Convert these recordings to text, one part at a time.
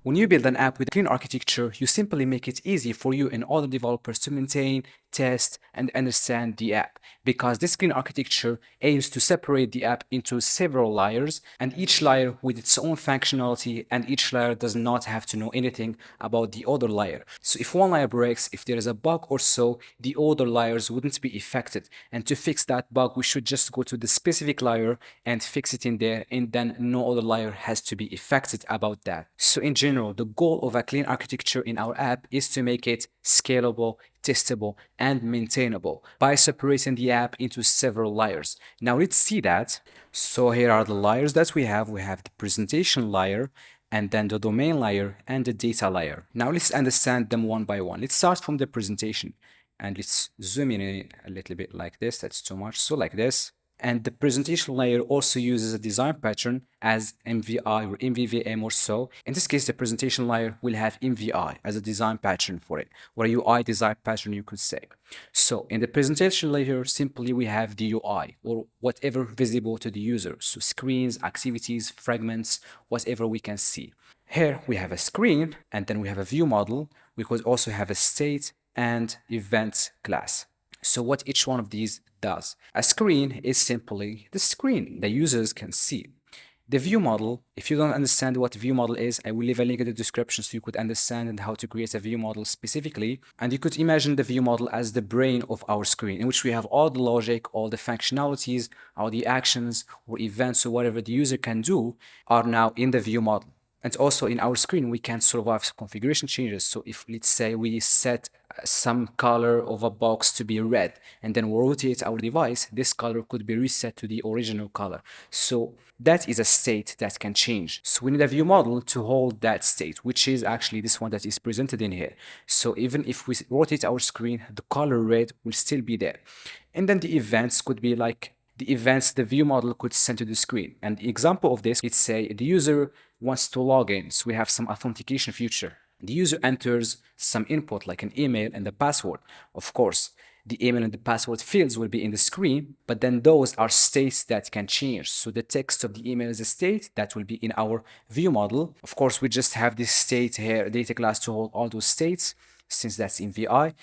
When you build an app with a clean architecture, you simply make it easy for you and other developers to maintain, test, and understand the app, because this clean architecture aims to separate the app into several layers, and each layer with its own functionality, and each layer does not have to know anything about the other layer. So if one layer breaks, if there is a bug or so, the other layers wouldn't be affected. And to fix that bug, we should just go to the specific layer and fix it in there, and then no other layer has to be affected about that. So in general, the goal of a clean architecture in our app is to make it scalable, testable, and maintainable by separating the app into several layers. Now let's see that. So here are the layers that we have. We have the presentation layer, and then the domain layer and the data layer. Now let's understand them one by one. Let's start from the presentation, and let's zoom in a little bit like this. That's too much. So like this. And the presentation layer also uses a design pattern as MVI or mvvm or so. In this case, the presentation layer will have MVI as a design pattern for it, or a UI design pattern, you could say. So in the presentation layer, simply we have the UI, or whatever visible to the user. So screens, activities, fragments, whatever we can see. Here we have a screen, and then we have a view model. We could also have a state and event class. So what each one of these does. A screen is simply the screen the users can see. The view model, if you don't understand what view model is, I will leave a link in the description so you could understand and how to create a view model specifically. And you could imagine the view model as the brain of our screen, in which we have all the logic, all the functionalities, all the actions or events or whatever the user can do are now in the view model. And also in our screen, we can survive configuration changes. So if, let's say, we set some color of a box to be red, and then we rotate our device, this color could be reset to the original color. So that is a state that can change. So we need a view model to hold that state, which is actually this one that is presented in here. So even if we rotate our screen, the color red will still be there. And then the events could be like the events the view model could send to the screen. And the example of this, let's say the user wants to log in. So we have some authentication feature. The user enters some input like an email and the password. Of course, the email and the password fields will be in the screen, but then those are states that can change. So the text of the email is a state that will be in our view model. Of course, we just have this state here, data class, to hold all those states, since that's in VI.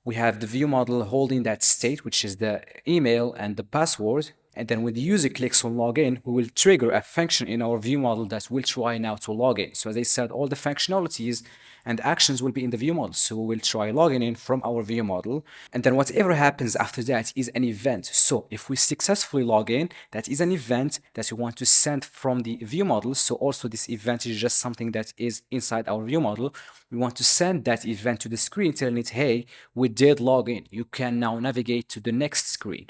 We have the view model holding that state, which is the email and the password. And then when the user clicks on login, we will trigger a function in our view model that will try now to log in. So as I said, all the functionalities and actions will be in the view model. So we will try logging in from our view model. And then whatever happens after that is an event. So if we successfully log in, that is an event that we want to send from the view model. So also this event is just something that is inside our view model. We want to send that event to the screen telling it, hey, we did log in. You can now navigate to the next screen.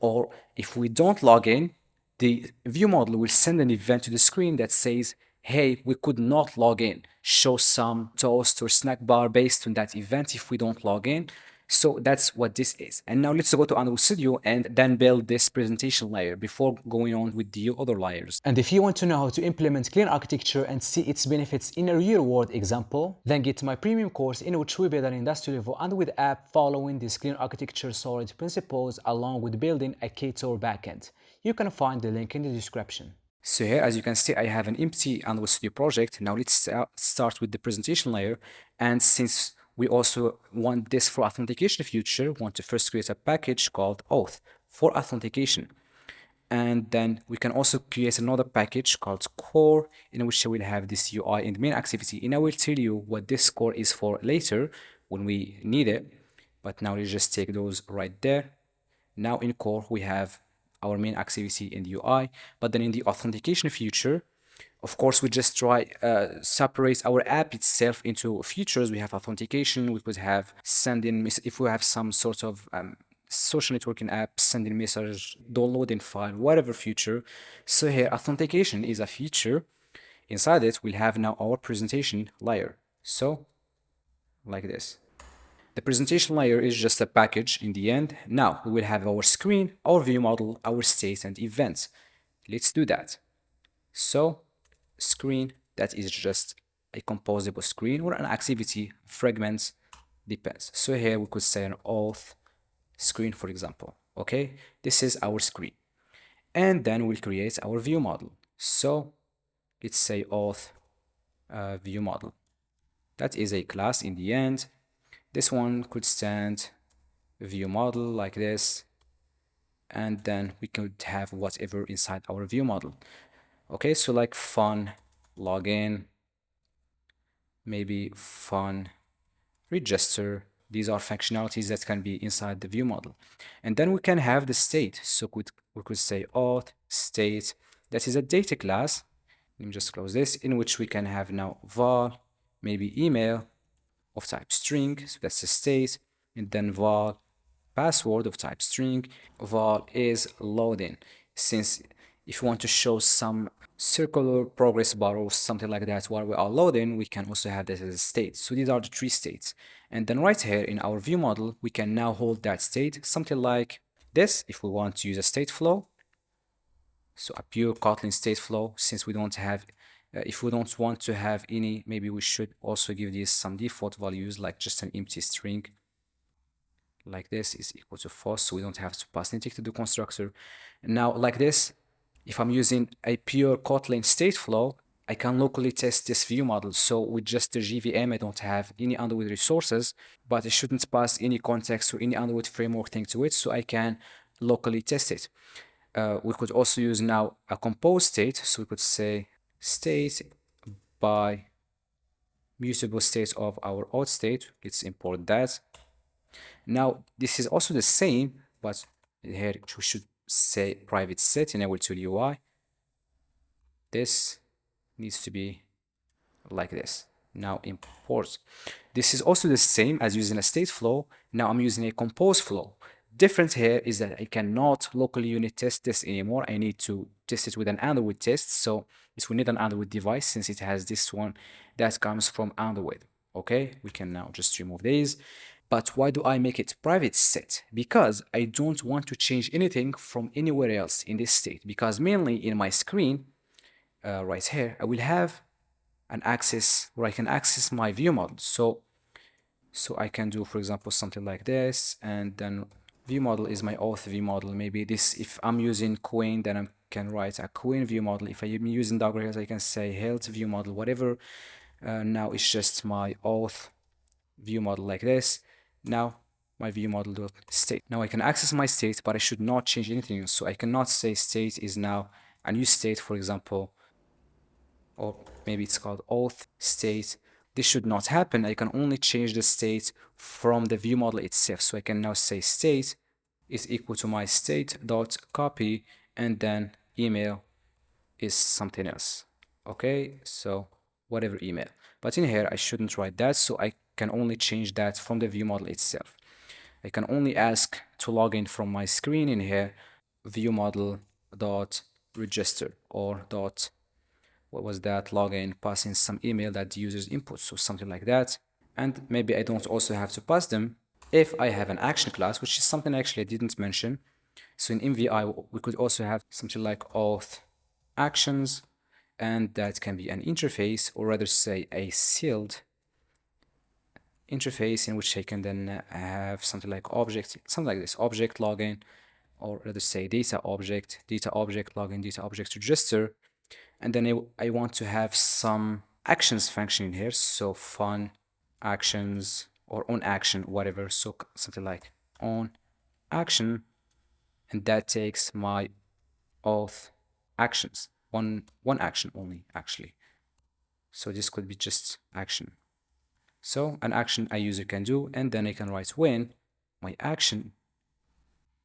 Or if we don't log in, the view model will send an event to the screen that says, hey, we could not log in. Show some toast or snack bar based on that event if we don't log in. So that's what this is. And now let's go to Android Studio and then build this presentation layer before going on with the other layers. And if you want to know how to implement clean architecture and see its benefits in a real-world example, then get my premium course in which we build an industry-level Android app following these clean architecture solid principles along with building a Ktor backend. You can find the link in the description. So here, as you can see, I have an empty Android Studio project. Now let's start with the presentation layer. And since we also want this for authentication feature, we want to first create a package called auth for authentication. And then we can also create another package called core, in which we'll have this UI in the main activity. And I will tell you what this core is for later when we need it. But now let's just take those right there. Now in core, we have our main activity in the UI, but then in the authentication feature, of course, we just try separate our app itself into features. We have authentication. We could have sending, if we have some sort of social networking app, sending message, downloading file, whatever feature. So here, authentication is a feature. Inside it, we'll have now our presentation layer. So, like this. The presentation layer is just a package in the end. Now we will have our screen, our view model, our state and events. Let's do that. So screen, that is just a composable screen or an activity fragments, depends. So here we could say an auth screen, for example. Okay, this is our screen. And then we'll create our view model. So let's say auth view model. That is a class in the end. This one could stand view model like this, and then we could have whatever inside our view model. Okay, so like fun login, maybe fun register. These are functionalities that can be inside the view model. And then we can have the state. So we could say auth state. That is a data class. Let me just close this, in which we can have now val, maybe email of type string. So that's the state. And then val password of type string. Val is loading. Since if you want to show some circular progress bar or something like that while we are loading, we can also have that as a state. So these are the three states. And then right here in our view model, we can now hold that state, something like this, if we want to use a state flow. So a pure Kotlin state flow, since we don't have, if we don't want to have any, maybe we should also give these some default values, like just an empty string like this is equal to false, so we don't have to pass anything to the constructor. And now like this, if I'm using a pure Kotlin state flow, I can locally test this view model. So with just the JVM, I don't have any Underwood resources, but it shouldn't pass any context or any Underwood framework thing to it, so I can locally test it. We could also use now a compose state, so we could say state by mutable state of our auth state. Let's import that. Now this is also the same, but here we should say private set enable to UI. This needs to be like this. Now import. This is also the same as using a state flow. Now I'm using a compose flow. Different here is that I cannot locally unit test this anymore. I need to test it with an Underwood test. So this will need an Underwood device since it has this one that comes from Underwood. Okay, we can now just remove these. But why do I make it private set? Because I don't want to change anything from anywhere else in this state. Because mainly in my screen, right here, I will have an access where I can access my view model. So I can do, for example, something like this, and then view model is my auth view model. Maybe this, if I'm using Queen, then I can write a Queen view model. If I'm using Dagger, I can say Hilt view model, whatever. Now it's just my auth view model like this. Now my view model dot state. Now I can access my state, but I should not change anything. So I cannot say state is now a new state, for example, or maybe it's called auth state. This should not happen. I can only change the state from the view model itself. So I can now say state is equal to my state dot copy, and then email is something else. Okay, so whatever email. But in here, I shouldn't write that, so I can only change that from the view model itself. I can only ask to log in from my screen in here, view model dot register or dot, what was that, login, passing some email that the users input, so something like that. And maybe I don't also have to pass them if I have an action class, which is something actually I didn't mention. So in MVI, we could also have something like auth actions, and that can be an interface, or rather say a sealed interface, in which I can then have something like object, something like this, object login, or rather say data object login, data object register. And then I want to have some actions function in here, so fun actions or on action, whatever, so something like on action, and that takes my auth actions, one action only actually. So this could be just action. So an action a user can do, and then I can write when my action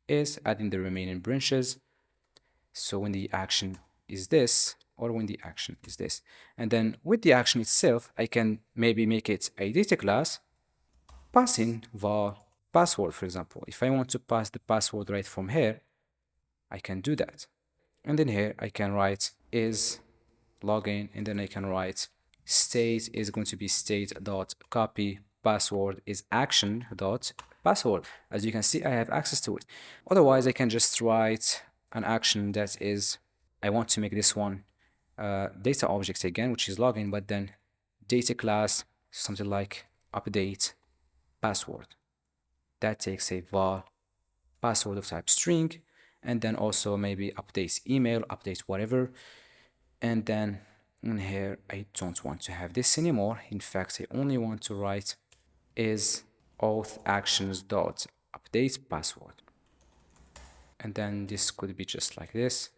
is adding the remaining branches. So when the action is this, or when the action is this. And then with the action itself, I can maybe make it a data class, passing var password, for example. If I want to pass the password right from here, I can do that. And then here I can write is login, and then I can write state is going to be state dot copy, password is action dot password. As you can see, I have access to it. Otherwise, I can just write an action that is, I want to make this one data object again, which is login, but then data class, something like update password. That takes a var password of type string, and then also maybe updates email, updates whatever. And then And here I don't want to have this anymore. In fact, I only want to write is auth actions dot update password. And then this could be just like this.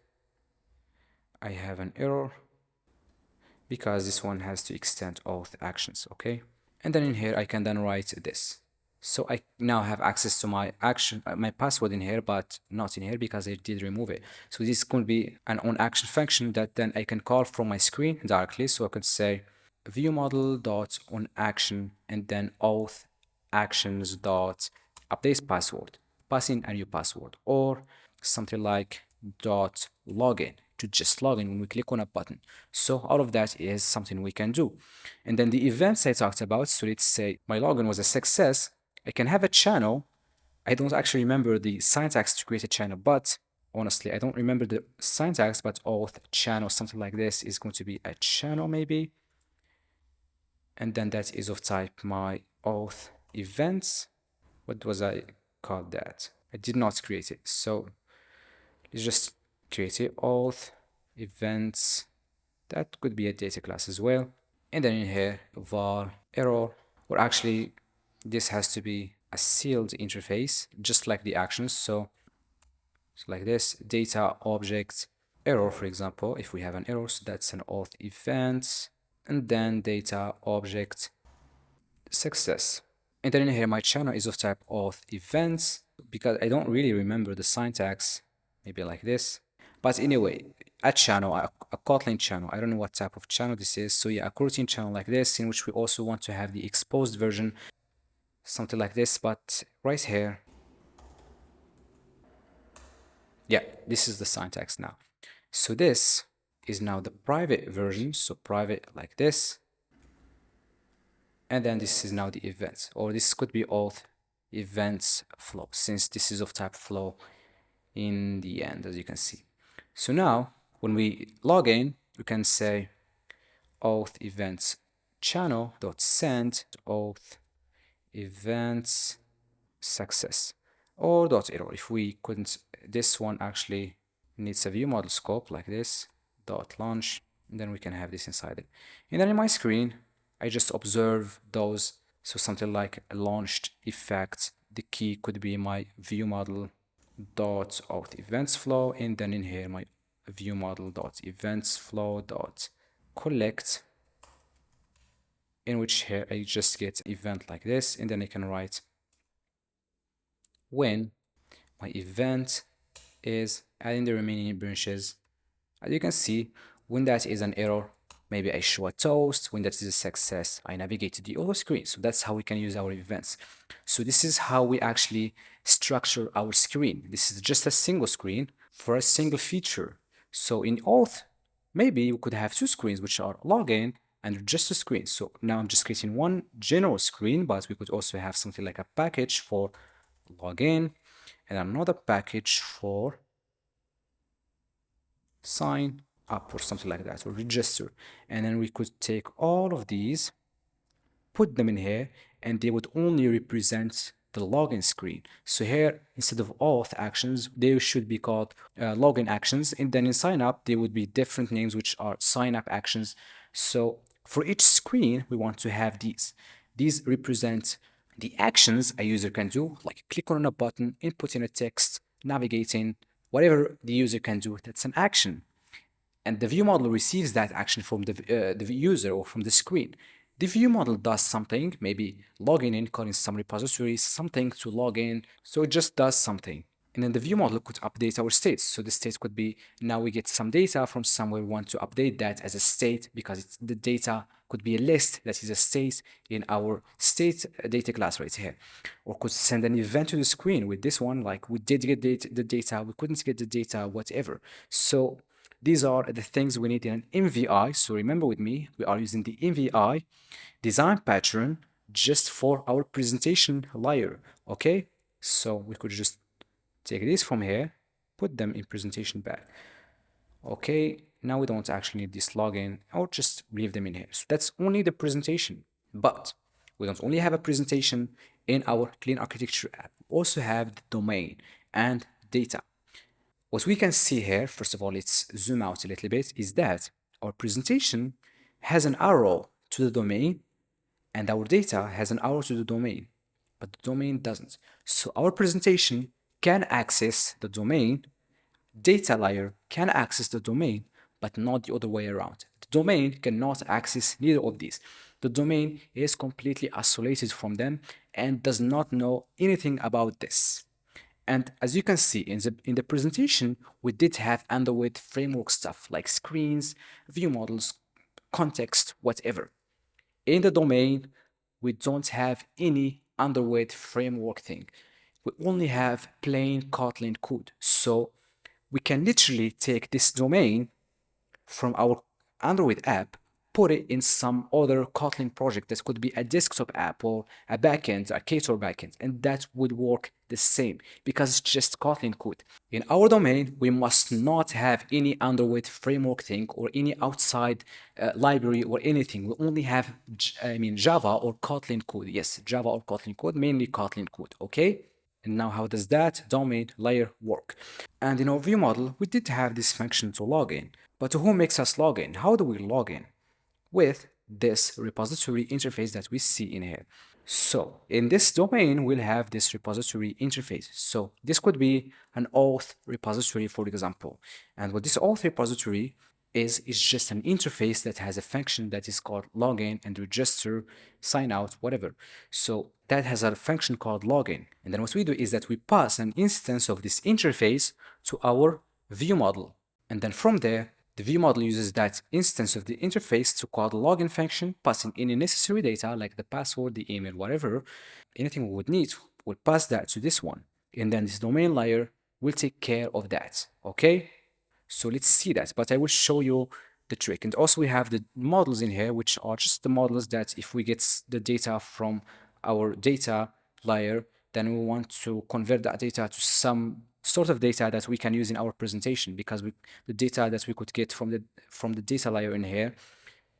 I have an error because this one has to extend auth actions, okay? And then in here I can then write this. So I now have access to my action, my password in here, but not in here because I did remove it. So this could be an on action function that then I can call from my screen directly. So I could say view model dot on action and then auth actions dot update password, pass in a new password, or something like dot login to just log in when we click on a button. So all of that is something we can do. And then the events I talked about, so let's say my login was a success, I can have a channel. I don't actually remember the syntax to create a channel, but honestly, I don't remember the syntax, but auth channel, something like this is going to be a channel maybe. And then that is of type my auth events. What was I called that? I did not create it. So let's just create it, auth events. That could be a data class as well. And then in here, var error, or actually this has to be a sealed interface, just like the actions. So it's like this, data object error, for example, if we have an error, so that's an auth event, and then data object success. And then in here, my channel is of type auth events because I don't really remember the syntax, maybe like this. But anyway, a channel, a Kotlin channel, I don't know what type of channel this is. So yeah, a coroutine channel like this, in which we also want to have the exposed version, something like this, but right here. Yeah, this is the syntax now. So this is now the private version, so private like this. And then this is now the events, or this could be auth events flow, since this is of type flow in the end, as you can see. So now when we log in, we can say auth events channel dot send auth events success, or dot error if we couldn't. This one actually needs a view model scope like this, dot launch, and then we can have this inside it. And then in my screen I just observe those. So something like a launched effect, the key could be my view model dot auth events flow, and then in here my view model dot events flow dot collect, in which here I just get event like this, and then I can write when my event is adding the remaining branches. As you can see, when that is an error, maybe I show a toast. When that is a success, I navigate to the other screen. So that's how we can use our events. So this is how we actually structure our screen. This is just a single screen for a single feature. So in auth, maybe we could have two screens, which are login and just a screen. So now I'm just creating one general screen, but we could also have something like a package for login and another package for sign up or something like that, or register. And then we could take all of these, put them in here, and they would only represent the login screen. So here, instead of auth actions, they should be called login actions. And then in sign up, they would be different names, which are sign up actions. So for each screen, we want to have these. These represent the actions a user can do, like click on a button, inputting a text, navigating, whatever the user can do, that's an action. And the view model receives that action from the user or from the screen. The view model does something, maybe logging in, calling some repository, something to log in. So it just does something. And then the view model could update our states. So the state could be, now we get some data from somewhere, we want to update that as a state because the data could be a list that is a state in our state data class right here. Or could send an event to the screen with this one, like we did get the data, we couldn't get the data, whatever. So these are the things we need in an MVI. So remember with me, we are using the MVI design pattern just for our presentation layer, okay? So we could just take this from here, put them in presentation bag. Okay, now we don't actually need this login, or just leave them in here. So that's only the presentation. But we don't only have a presentation in our clean architecture app. We also have the domain and data. What we can see here, first of all, let's zoom out a little bit, is that Our presentation has an arrow to the domain, and our data has an arrow to the domain, but the domain doesn't. So our presentation can access the domain, data layer can access the domain, but not the other way around. The domain cannot access neither of these. The domain is completely isolated from them and does not know anything about this. And as you can see in the presentation, we did have underweight framework stuff like screens, view models, context, whatever. In the domain, we don't have any underweight framework thing. We only have plain Kotlin code. So we can literally take this domain from our Android app, put it in some other Kotlin project that could be a desktop app or a backend, a Ktor backend, and that would work the same because it's just Kotlin code. In our domain, we must not have any Android framework thing or any outside library or anything. We only have, Java or Kotlin code. Yes, Java or Kotlin code, mainly Kotlin code, okay? And now how does that domain layer work? And in our view model, we did have this function to log in. But who makes us log in? How do we log in? With this repository interface that we see in here. So in this domain, we'll have this repository interface. So this could be an auth repository, for example. And what this auth repository is just an interface that has a function that is called login and register, sign out, whatever. So that has a function called login. And then what we do is that we pass an instance of this interface to our view model. And then from there, the view model uses that instance of the interface to call the login function, passing any necessary data like the password, the email, whatever, anything we would need, we'll pass that to this one. And then this domain layer will take care of that, okay? So let's see that, but I will show you the trick. And also we have the models in here, which are just the models that if we get the data from our data layer, then we want to convert that data to some sort of data that we can use in our presentation, because the data that we could get from the data layer in here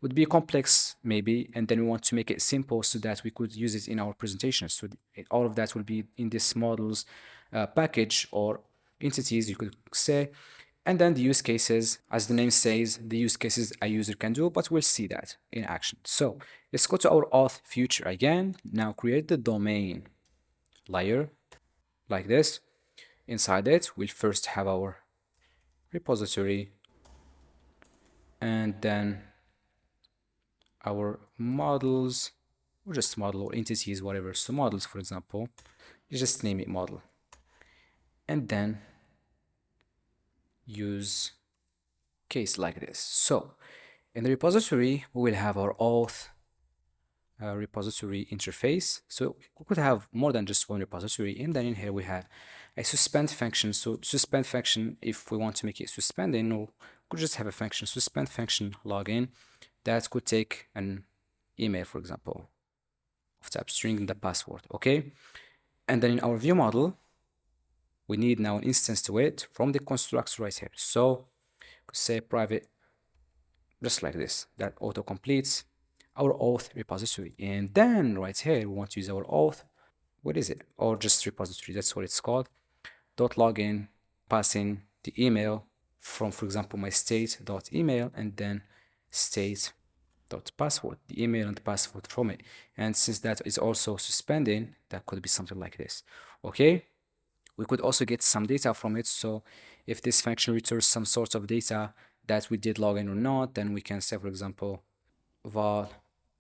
would be complex maybe, and then we want to make it simple so that we could use it in our presentation. So all of that will be in this models package or entities, you could say. And then the use cases, as the name says, the use cases a user can do, but we'll see that in action. So let's go to our auth feature again. Now create the domain layer like this. Inside it, we'll first have our repository and then our models, or just model or entities, whatever. So models, for example, you just name it model. And then use case like this. So in the repository, we will have our auth repository interface. So we could have more than just one repository. And then in here we have a suspend function. So suspend function, if we want to make it suspending, or could just have a function suspend function login that could take an email, for example, of type string and the password. Okay. And then in our view model, we need now an instance to it from the constructor right here. So say private, just like this, that auto completes our auth repository. And then right here, we want to use our auth. What is it? Or just repository, that's what it's called. Dot login, passing the email from, for example, my state dot email, and then state dot password, the email and the password from it. And since that is also suspending, that could be something like this. Okay. We could also get some data from it. So if this function returns some sort of data that we did login or not, then we can say, for example, var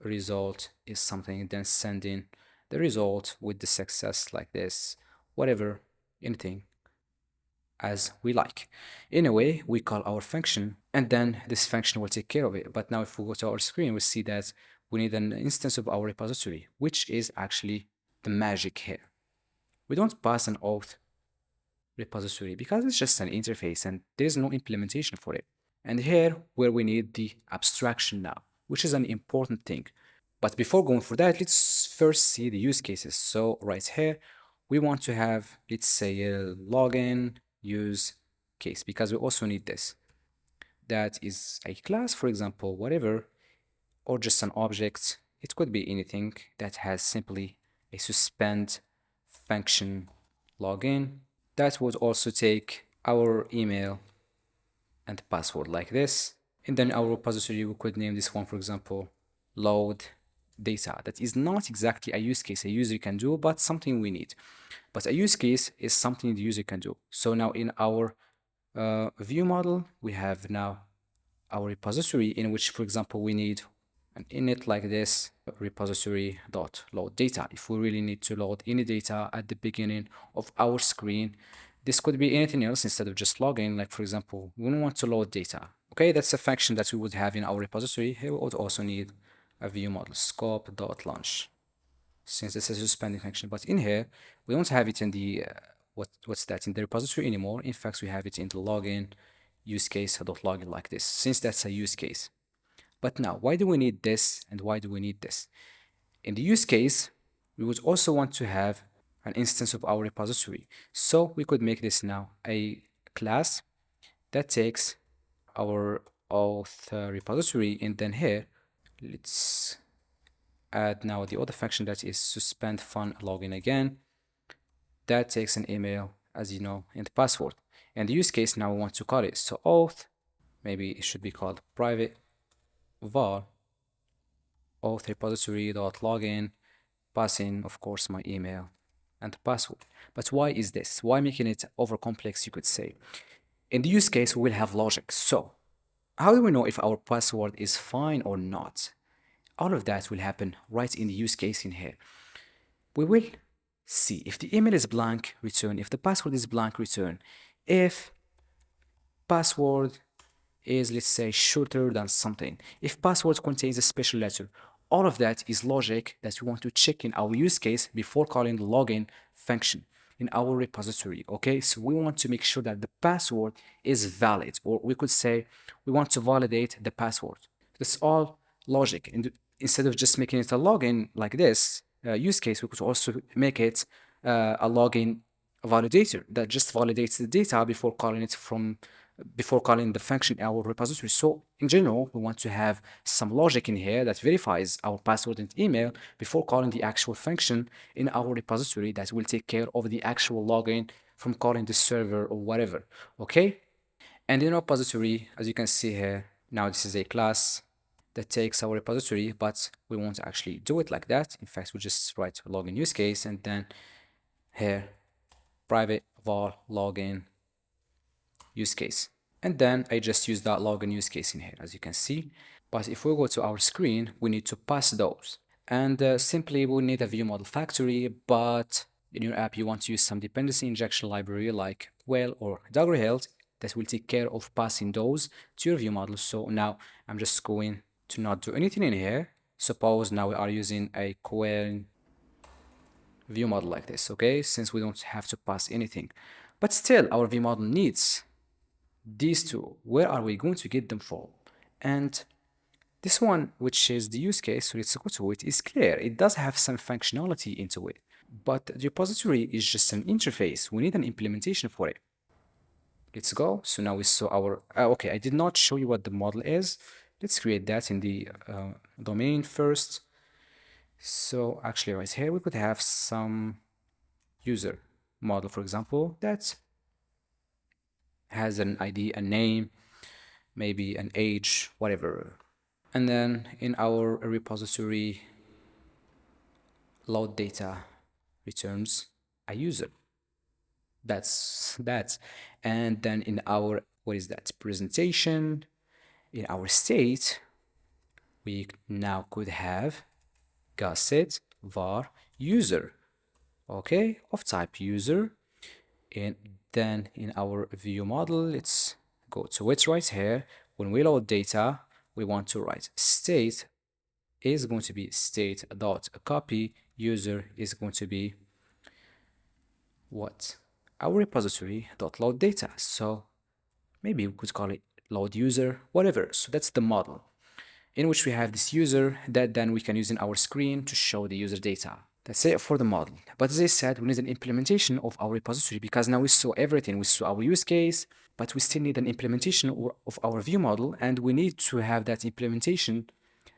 result is something, then send in the result with the success like this, whatever, anything as we like. Anyway, we call our function and then this function will take care of it. But now if we go to our screen, we see that we need an instance of our repository, which is actually the magic here. We don't pass an auth repository because it's just an interface and there's no implementation for it. And here where we need the abstraction now, which is an important thing. But before going for that, let's first see the use cases. So right here, we want to have, let's say, a login use case, because we also need this. That is a class, for example, whatever, or just an object. It could be anything that has simply a suspend function login. That would also take our email and password like this. And then our repository, we could name this one, for example, load data. That is not exactly a use case a user can do, but something we need. But a use case is something the user can do. So now in our view model, we have now our repository in which, for example, we need an init like this, repository dot load data. If we really need to load any data at the beginning of our screen, this could be anything else instead of just logging. Like, for example, we want to load data. Okay, that's a function that we would have in our repository. Here we would also need a view model, scope dot launch, since this is a suspending function. But in here, we don't have it in the what's that in the repository anymore. In fact, we have it in the login use case dot login like this, since that's a use case. But now, why do we need this and why do we need this? In the use case, we would also want to have an instance of our repository. So we could make this now a class that takes our auth repository, and then here, let's add now the other function that is suspend fun login again. That takes an email, as you know, and the password. And the use case now we want to call it. So auth, maybe it should be called private var auth repository.login, passing, of course, my email and the password. But why is this? Why making it over complex, you could say? In the use case, we will have logic. So how do we know if our password is fine or not? All of that will happen right in the use case in here. We will see if the email is blank, return. If the password is blank, return. If password is, let's say, shorter than something. If password contains a special letter, all of that is logic that we want to check in our use case before calling the login function in our repository. Okay, so we want to make sure that the password is valid, or we could say we want to validate the password. That's all logic. And instead of just making it a login like this use case, we could also make it a login validator that just validates the data before calling it before calling the function in our repository. So in general, we want to have some logic in here that verifies our password and email before calling the actual function in our repository that will take care of the actual login from calling the server or whatever. Okay? And in our repository, as you can see here, now this is a class that takes our repository, but we won't actually do it like that. In fact, we just write a login use case and then here private var login use case. And then I just use that login use case in here, as you can see. But if we go to our screen, we need to pass those. And simply we need a view model factory, but in your app, you want to use some dependency injection library like Well or Dagger Hilt that will take care of passing those to your view model. So now I'm just going to not do anything in here. Suppose now we are using a Quell view model like this, okay? Since we don't have to pass anything. But still, our view model needs these two. Where are we going to get them from? And this one, which is the use case, so let's go to it, is clear. It does have some functionality into it. But the repository is just an interface. We need an implementation for it. Let's go. So now we saw our, okay, I did not show you what the model is. Let's create that in the domain first. So actually right here, we could have some user model, for example, that has an ID, a name, maybe an age, whatever. And then in our repository, load data returns a user. That's that. And then in our, what is that, presentation, in our state, we now could have gusset var user, okay, of type user. And then in our view model, let's go to it right here. When we load data, we want to write state is going to be state dot copy, user is going to be what? Our repository dot load data. So maybe we could call it load user, whatever. So that's the model in which we have this user that then we can use in our screen to show the user data. That's it for the model. But as I said, we need an implementation of our repository because now we saw everything. We saw our use case, but we still need an implementation of our view model, and we need to have that implementation.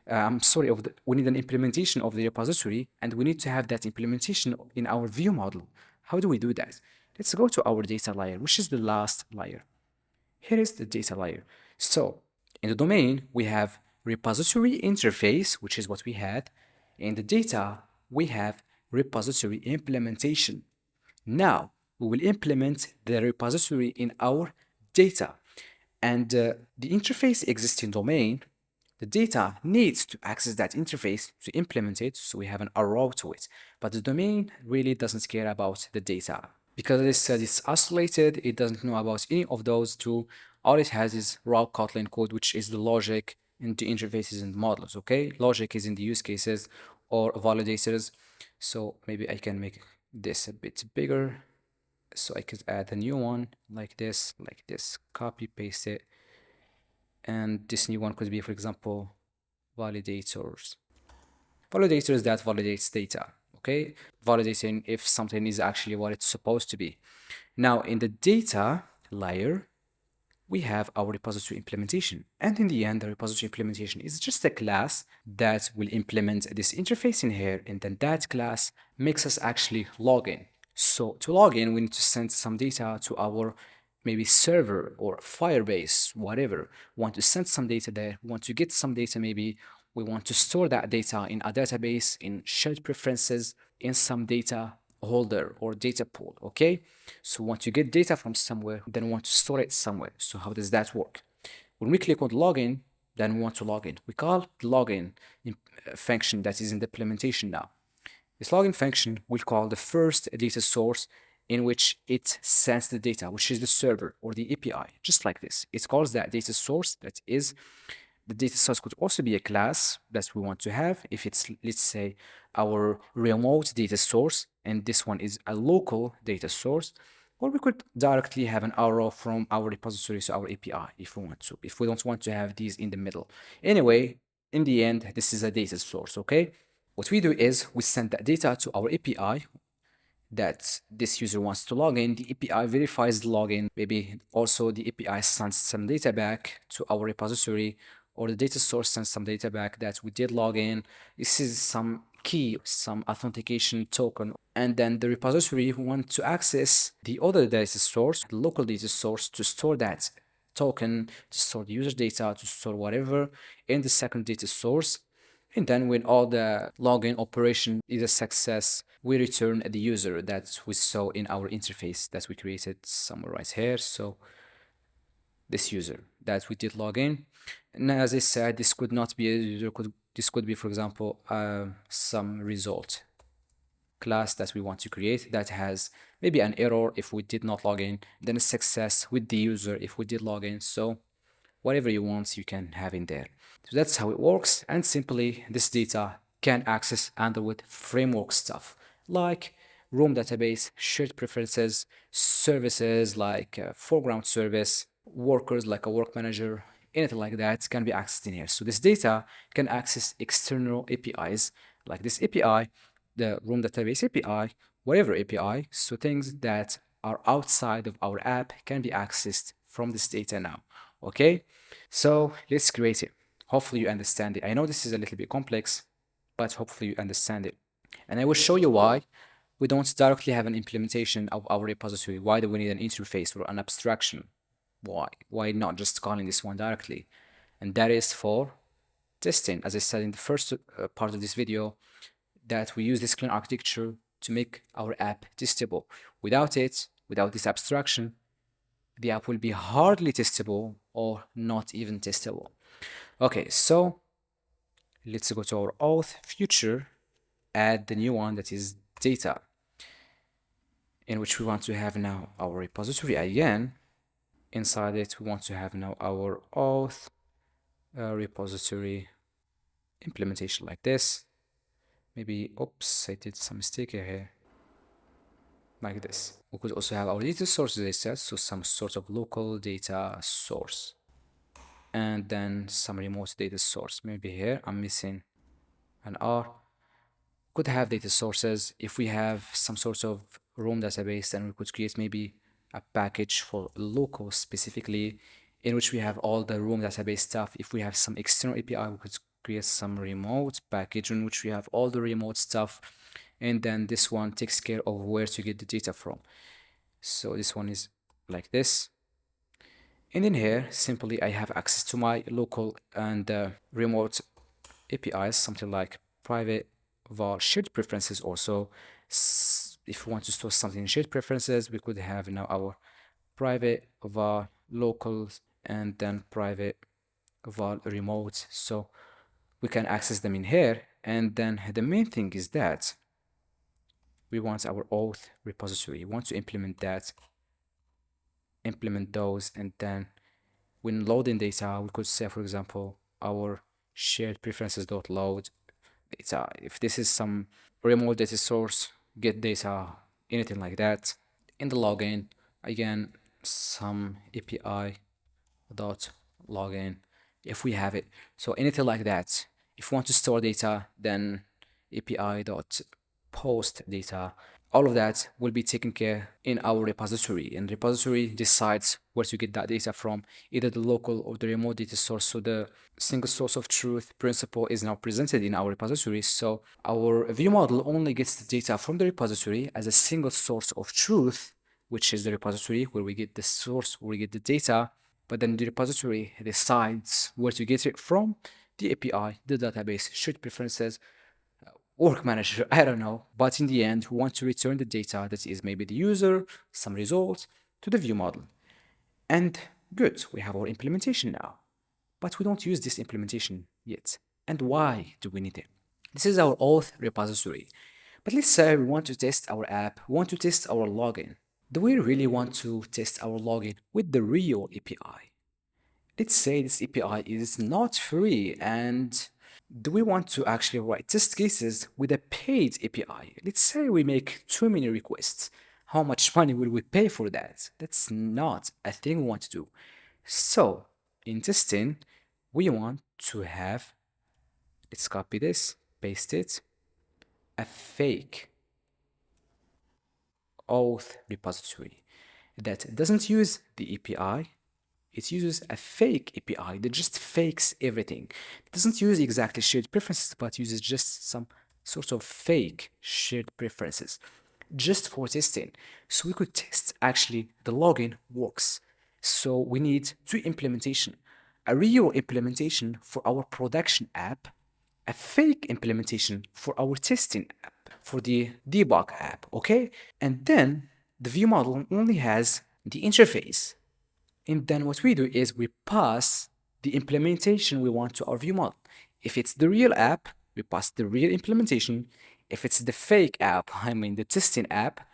We need an implementation of the repository, and we need to have that implementation in our view model. How do we do that? Let's go to our data layer, which is the last layer. Here is the data layer. So In the domain, we have repository interface, which is what we had. In the data, we have repository implementation. Now, we will implement the repository in our data. And the interface exists in domain. The data needs to access that interface to implement it, so we have an arrow to it. But the domain really doesn't care about the data. Because it's isolated, it doesn't know about any of those two. All it has is raw Kotlin code, which is the logic in the interfaces and models, okay? Logic is in the use cases or validators. So maybe I can make this a bit bigger. So I could add a new one like this, copy, paste it. And this new one could be, for example, validators. Validators that validates data, okay? Validating if something is actually what it's supposed to be. Now, in the data layer, we have our repository implementation. And in the end, the repository implementation is just a class that will implement this interface in here. And then that class makes us actually log in. So to log in, we need to send some data to our maybe server or Firebase, whatever. We want to send some data there. We want to get some data maybe. We want to store that data in a database, in shared preferences, in some data holder or data pool, okay? So once you get data from somewhere, then we want to store it somewhere. So how does that work? When we click on login, then we want to log in. We call the login function that is in the implementation now. This login function will call the first data source in which it sends the data, which is the server or the API, just like this. It calls that data source that is the data source could also be a class that we want to have if it's, let's say, our remote data source, and this one is a local data source, or we could directly have an arrow from our repository to our API if we want to, if we don't want to have these in the middle. Anyway, in the end, this is a data source, okay? What we do is we send that data to our API that this user wants to log in. The API verifies the login. Maybe also the API sends some data back to our repository, or the data source sends some data back that we did log in. This is some key, some authentication token. And then the repository wants to access the other data source, the local data source, to store that token, to store the user data, to store whatever in the second data source. And then when all the login operation is a success, we return the user that we saw in our interface that we created somewhere right here. So this user that we did log in. And as I said, this could not be a user, this could be, for example, some result class that we want to create that has maybe an error if we did not log in, then a success with the user if we did log in. So whatever you want, you can have in there. So that's how it works. And simply this data can access Android framework stuff like Room database, shared preferences, services like foreground service, workers like a work manager, anything like that can be accessed in here. So this data can access external APIs like this API, the Room database API, whatever API. So things that are outside of our app can be accessed from this data now. Okay, so let's create it. Hopefully you understand it. I know this is a little bit complex, but hopefully you understand it. And I will show you why we don't directly have an implementation of our repository. Why do we need an interface or an abstraction? Why? Why not just calling this one directly? And that is for testing. As I said in the first part of this video, that we use this clean architecture to make our app testable. Without it, without this abstraction, the app will be hardly testable or not even testable. Okay, so let's go to our auth future, add the new one that is data, in which we want to have now our repository again. Inside it, we want to have now our auth repository implementation like this. Maybe, oops, I did some mistake here. Like this. We could also have our data source, as I said, so some sort of local data source. And then some remote data source. Maybe here I'm missing an R. Could have data sources. If we have some sort of Room database, then we could create maybe a package for local specifically, in which we have all the Room database stuff. If we have some external API, we could create some remote package in which we have all the remote stuff. And then this one takes care of where to get the data from. So this one is like this. And in here, simply I have access to my local and remote APIs, something like private var shared preferences also. If we want to store something in shared preferences, we could have now our private var locals and then private var remote. So we can access them in here. And then the main thing is that we want our auth repository. We want to implement that, implement those, and then when loading data, we could say, for example, our shared preferences.load data. If this is some remote data source, get data, anything like that. In the login, again, some API dot login if we have it. So anything like that. If we want to store data, then API dot post data. All of that will be taken care in our repository, and repository decides where to get that data from, either the local or the remote data source. So the single source of truth principle is now presented in our repository. So our view model only gets the data from the repository as a single source of truth, which is the repository where we get the source, where we get the data, but then the repository decides where to get it from, the API, the database, shared preferences, work manager, I don't know. But in the end, we want to return the data that is maybe the user, some results, to the view model. And good, we have our implementation now. But we don't use this implementation yet. And why do we need it? This is our auth repository. But let's say we want to test our app, we want to test our login. Do we really want to test our login with the real API? Let's say this API is not free, and do we want to actually write test cases with a paid API? Let's say we make too many requests. How much money will we pay for that? That's not a thing we want to do. So in testing, we want to have, let's copy this, paste it, a fake auth repository that doesn't use the API. It uses a fake API that just fakes everything. It doesn't use exactly shared preferences, but uses just some sort of fake shared preferences just for testing. So we could test actually the login works. So we need two implementation, a real implementation for our production app, a fake implementation for our testing app, for the debug app, okay? And then the view model only has the interface. And then what we do is we pass the implementation we want to our view model. If it's the real app, we pass the real implementation. If it's the fake app, I mean the testing app,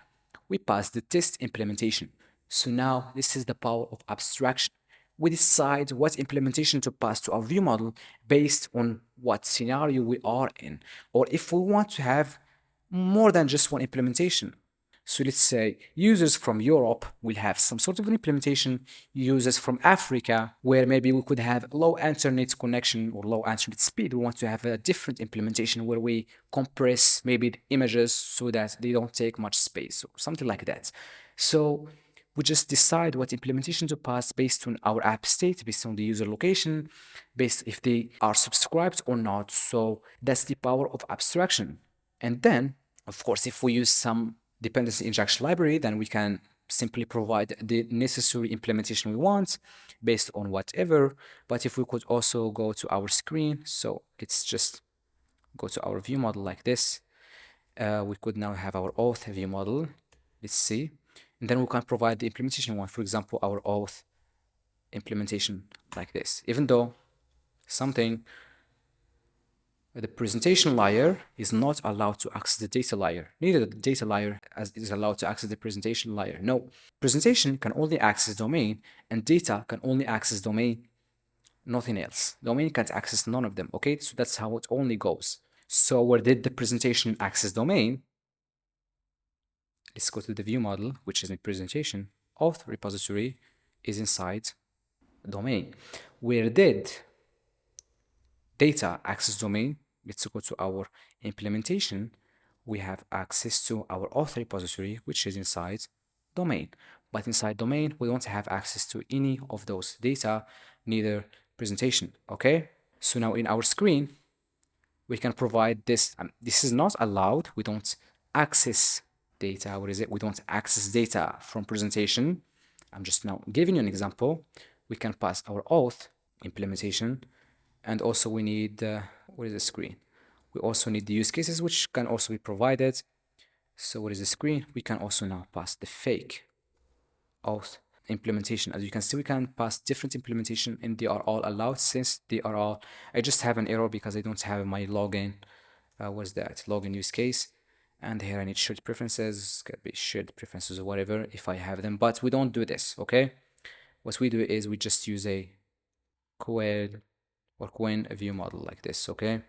we pass the test implementation. So now this is the power of abstraction. We decide what implementation to pass to our view model based on what scenario we are in, or if we want to have more than just one implementation. So let's say users from Europe will have some sort of an implementation, users from Africa, where maybe we could have low internet connection or low internet speed. We want to have a different implementation where we compress maybe the images so that they don't take much space or something like that. So we just decide what implementation to pass based on our app state, based on the user location, based if they are subscribed or not. So that's the power of abstraction. And then, of course, if we use some dependency injection library, then we can simply provide the necessary implementation we want based on whatever. But if we could also go to our screen, so let's just go to our view model like this. We could now have our auth view model. Let's see. And then we can provide the implementation one, for example, our auth implementation like this. Even though something the presentation layer is not allowed to access the data layer. Neither the data layer is allowed to access the presentation layer. No, presentation can only access domain, and data can only access domain, nothing else. Domain can't access none of them, okay? So that's how it only goes. So where did the presentation access domain? Let's go to the view model, which is in presentation. Auth repository is inside domain. Where did data access domain? Let's go to our implementation. We have access to our auth repository, which is inside domain. But inside domain, we don't have access to any of those data, neither presentation, okay? So now in our screen, we can provide this. This is not allowed. We don't access data. What is it? We don't access data from presentation. I'm just now giving you an example. we can pass our auth implementation, and also we need, what is the screen? We also need the use cases, which can also be provided. So what is the screen? We can also now pass the fake auth implementation. As you can see, we can pass different implementation and they are all allowed since they are all, I just have an error because I don't have my login. What's that? Login use case. And here I need shared preferences, could be shared preferences or whatever if I have them, but we don't do this, okay? What we do is we just use a query or Quinn view model like this, okay?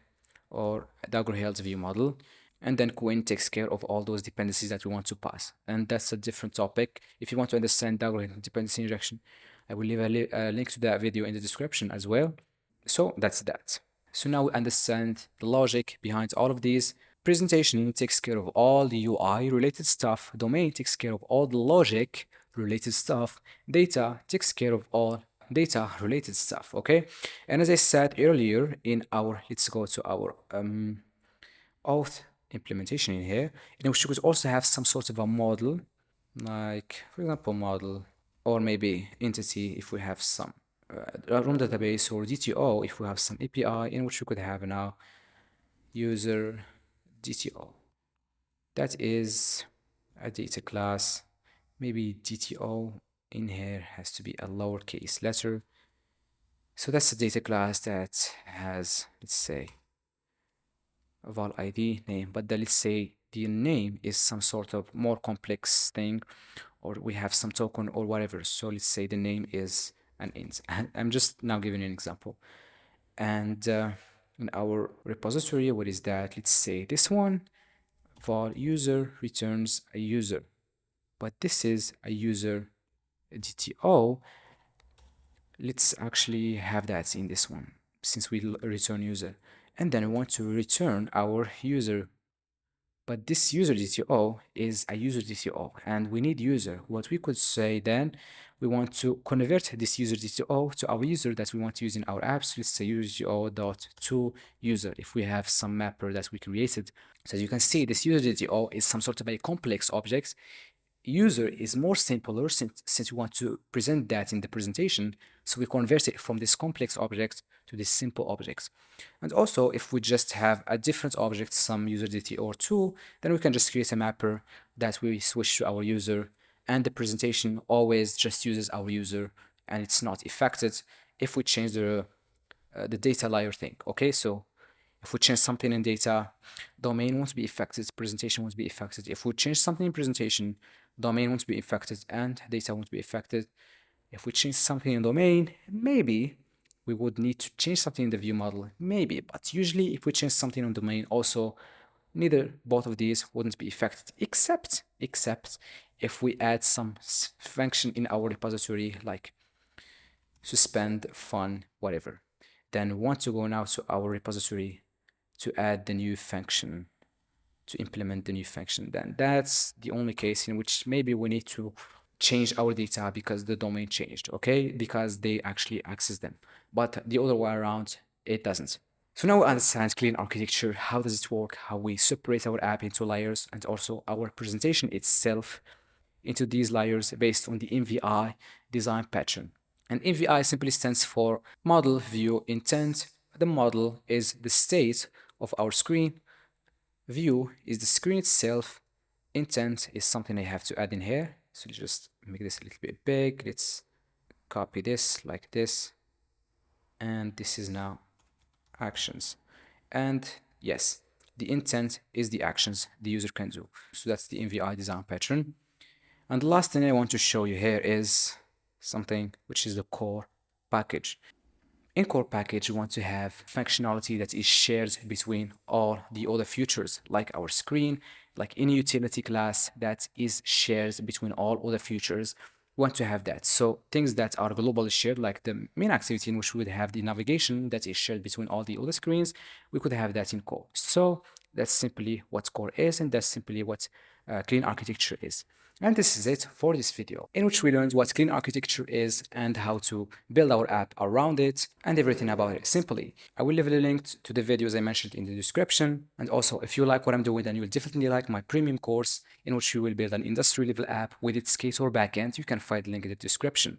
Or Dagger Hilt view model. And then Quinn takes care of all those dependencies that we want to pass. And that's a different topic. If you want to understand Dagger Hilt dependency injection, I will leave a link to that video in the description as well. So that's that. So now we understand the logic behind all of these. Presentation takes care of all the UI related stuff. Domain takes care of all the logic related stuff. Data takes care of all data related stuff, okay? And as I said earlier in our, let's go to our auth implementation in here, in which you could also have some sort of a model, like for example model, or maybe entity if we have some ROM database, or DTO if we have some API, in which we could have now user DTO. That is a data class. Maybe DTO in here has to be a lowercase letter. So that's a data class that has, let's say, a val ID name, but then let's say the name is some sort of more complex thing, or we have some token or whatever. So let's say the name is an int. I'm just now giving you an example. And in our repository, what is that? Let's say this one, val user returns a user, but this is a user DTO. Let's actually have that in this one since we return user, and then we want to return our user, but this user DTO is a user DTO and we need user. What we could say then, we want to convert this user DTO to our user that we want to use in our apps. Let's say user DTO dot to user if we have some mapper that we created. So as you can see, this user DTO is some sort of a complex object. User is more simpler since we want to present that in the presentation, so we convert it from this complex object to this simple object. And also, if we just have a different object, some user DT or two, then we can just create a mapper that we switch to our user, and the presentation always just uses our user and it's not affected if we change the data layer thing. Okay, so if we change something in data, domain won't be affected, presentation won't be affected. If we change something in presentation, domain won't be affected and data won't be affected. If we change something in domain, maybe we would need to change something in the view model, maybe, but usually if we change something on domain also, neither both of these wouldn't be affected, except if we add some function in our repository like suspend, fun, whatever. Then we want to go now to our repository to add the new function, to implement the new function. Then that's the only case in which maybe we need to change our data because the domain changed, okay? Because they actually access them. But the other way around, it doesn't. So now we understand clean architecture. How does it work? How we separate our app into layers, and also our presentation itself into these layers based on the MVI design pattern. And MVI simply stands for model view intent. The model is the state of our screen. View is the screen itself. Intent is something I have to add in here. So let's just make this a little bit big. Let's copy this like this. And this is now actions. And yes, the intent is the actions the user can do. So that's the MVI design pattern. And the last thing I want to show you here is something which is the core package. In core package, we want to have functionality that is shared between all the other features, like our screen, like any utility class that is shared between all other features. We want to have that. So things that are globally shared, like the main activity in which we would have the navigation that is shared between all the other screens, we could have that in core. So that's simply what core is, and that's simply what clean architecture is. And this is it for this video, in which we learned what clean architecture is and how to build our app around it and everything about it simply. I will leave a link to the videos I mentioned in the description. And also, if you like what I'm doing, then you'll definitely like my premium course, in which you will build an industry level app with its Ktor backend. You can find the link in the description.